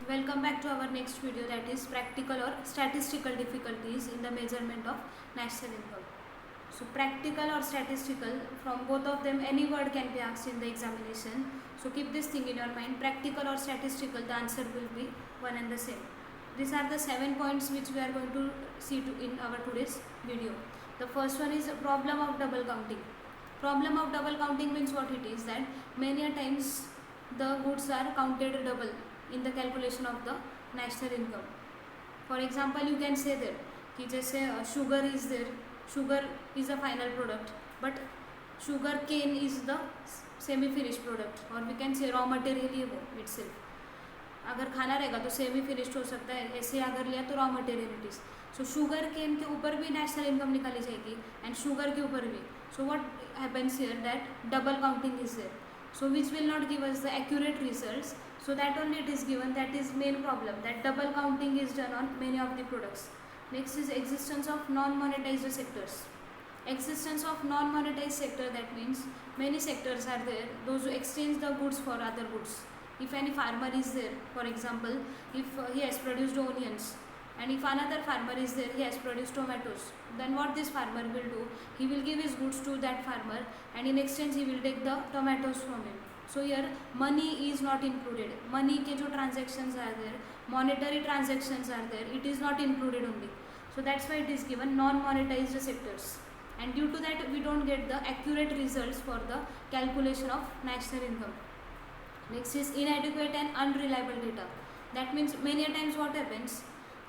Welcome back to our next video, that is practical or statistical difficulties in the measurement of national income. So practical or statistical, from both of them any word can be asked in the examination. So keep this thing in your mind, practical or statistical, the answer will be one and the same. These are the 7 points which we are going to see in our today's video. The first one is a problem of double counting. Problem of double counting means what it is, that many a times the goods are counted double in the calculation of the national income. For example, you can say that कि जैसे sugar is there, sugar is a final product, but sugar cane is the semi finished product, और we can say raw material ही वो itself. अगर खाना रहेगा तो semi finished हो सकता है, ऐसे अगर लिया तो raw material it is. So sugar cane के ऊपर भी नेशनल इनकम निकाली जाएगी एंड शुगर के ऊपर भी. So what happens here, that double counting is there, so which will not give us the accurate results. So that only it is given, that is main problem, that double counting is done on many of the products. Next is existence of non-monetized sectors. Existence of non-monetized sector, that means many sectors are there, those who exchange the goods for other goods. If any farmer is there, for example, if he has produced onions, and if another farmer is there, he has produced tomatoes, then what this farmer will do, he will give his goods to that farmer, and in exchange he will take the tomatoes from him. So here money is not included. Money के जो transactions are there, monetary transactions are there, it is not included only. So that's why it is given non-monetized sectors, and due to that we don't get the accurate results for the calculation of national income. Next is inadequate and unreliable data. That means many a times what happens,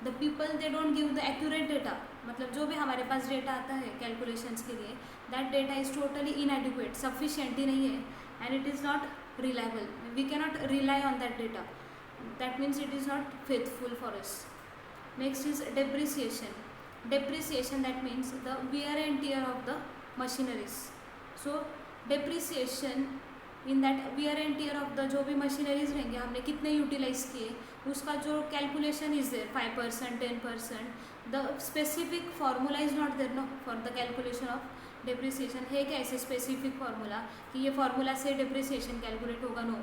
the people they don't give the accurate data. मतलब जो भी हमारे पास data आता है calculations के लिए, that data is totally inadequate, sufficient ही नहीं है, and it is not reliable. We cannot rely on that data. That means it is not faithful for us. Next is depreciation. Depreciation, that means the wear and tear of the machineries. So depreciation in that wear and tear of the जो भी machineries रहेंगे हमने कितने utilise किए, उसका जो calculation is there 5%, 10%, the specific formula is not there no for the calculation of depreciation. है क्या ऐसे स्पेसिफिक फार्मूला कि ये फार्मूला से डिप्रिसिएशन कैलकुलेट होगा? No.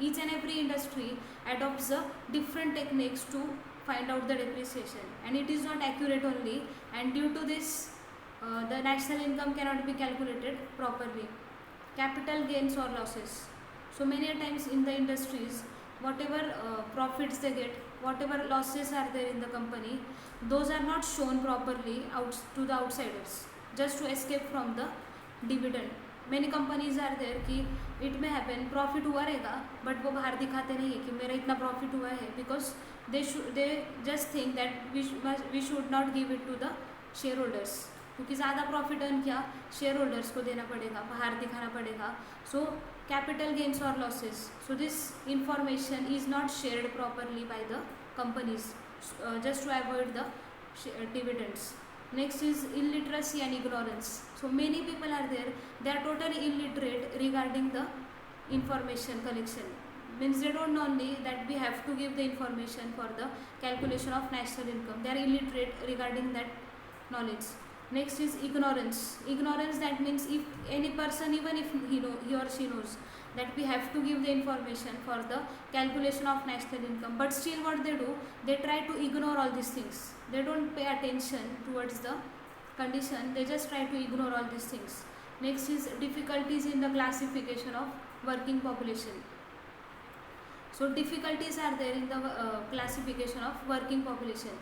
Each and every industry adopts the different techniques to find out the depreciation, and it is not accurate only, and due to this the national income cannot be calculated properly. Capital gains or losses. So many times in the industries, whatever profits they get, whatever losses are there in the company, those are not shown properly out to the outsiders, just to escape from the dividend. Many companies are there कि it may happen profit हुआ रहेगा, but वो बाहर दिखाते नहीं है कि मेरा इतना profit हुआ है, because they just think that we should not give it to the shareholders, क्योंकि ज़्यादा प्रॉफिट अर्न किया शेयर होल्डर्स को देना पड़ेगा, बाहर दिखाना पड़ेगा. सो कैपिटल गेन्स और losses, so this information is not shared properly by the companies just to avoid the dividends. Next is illiteracy and ignorance. So many people are there, they are totally illiterate regarding the information collection. Means they don't know only that we have to give the information for the calculation of national income. They are illiterate regarding that knowledge. Next is ignorance. Ignorance, that means if any person, even if he or she knows that we have to give the information for the calculation of national income, but still what they do, they try to ignore all these things. They don't pay attention towards the condition, they just try to ignore all these things. Next is difficulties in the classification of working population. So difficulties are there in the classification of working population.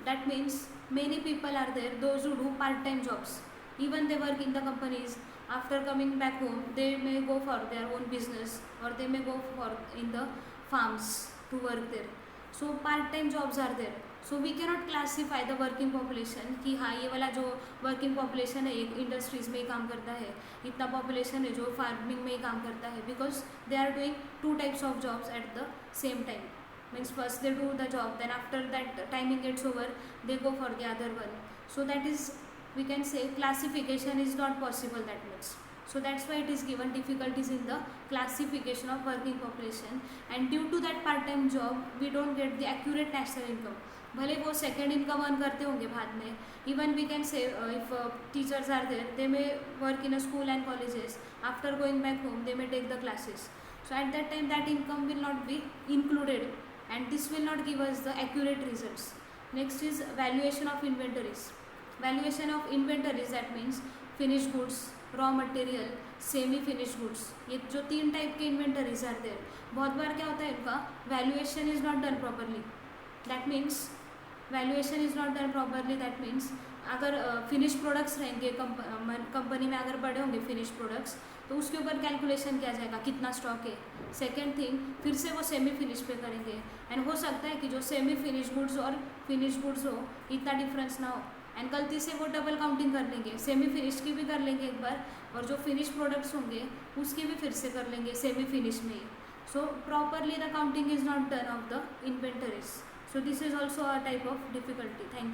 That means many people are there, those who do part-time jobs, even they work in the companies, after coming back home they may go for their own business, or they may go for in the farms to work there. So part-time jobs are there. So we cannot classify the working population कि हाँ ये वाला जो working population है एक industries में ही काम करता है, इतना पॉपुलेशन है जो फार्मिंग में ही काम करता है, because they are doing 2 types of jobs at the same time. Means first they do the job, then after that timing gets over, they go for the other one. So that is, we can say, classification is not possible that much. So that's why it is given difficulties in the classification of working population, and due to that part time job we don't get the accurate national income. भले वो second income earn करते होंगे बाद में. Even we can say if teachers are there, they may work in a school and colleges, after going back home they may take the classes. So at that time that income will not be included, and this will not give us the accurate results. Next is valuation of inventories. Valuation of inventories, that means finished goods, raw material, semi finished goods, ये जो 3 type के inventories are there. बहुत बार क्या होता है इनका valuation is not done properly. That means valuation is not done properly, that means अगर finish products रहेंगे कंपनी में, अगर बड़े होंगे फिनिश प्रोडक्ट्स, तो उसके ऊपर कैलकुलेशन किया जाएगा कितना स्टॉक है. सेकेंड थिंग, फिर से वो सेमी फिनिश पे करेंगे, एंड हो सकता है कि जो सेमी फिनिश गुड्स और फिनिश गुड्स हो इतना डिफरेंस ना हो, एंड गलती से वो डबल काउंटिंग कर लेंगे. सेमी फिनिश की भी कर लेंगे एक बार, और जो फिनिश प्रोडक्ट्स होंगे उसकी भी फिर से कर लेंगे सेमी फिनिश में ही. So properly the counting is not done of the inventories. So this is also a type of difficulty. Thank you.